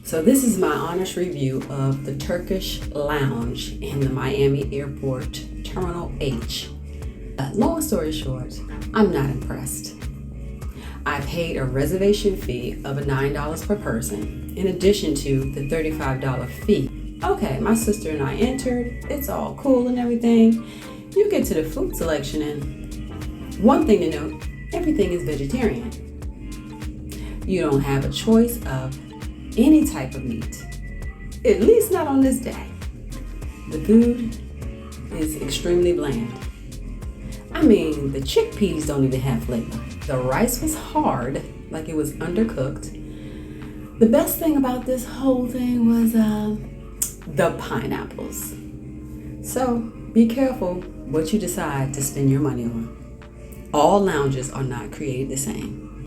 So this is my honest review of the Turkish Lounge in the Miami Airport Terminal H. Long story short, I'm not impressed. I paid a reservation fee of $9 per person in addition to the $35 fee. Okay, my sister and I entered, it's all cool and everything. You get to the food selection and one thing to note, everything is vegetarian. You don't have a choice of any type of meat, at least not on this day. The food is extremely bland. I mean, the chickpeas don't even have flavor. The rice was hard, like it was undercooked. The best thing about this whole thing was the pineapples. So be careful what you decide to spend your money on. All lounges are not created the same.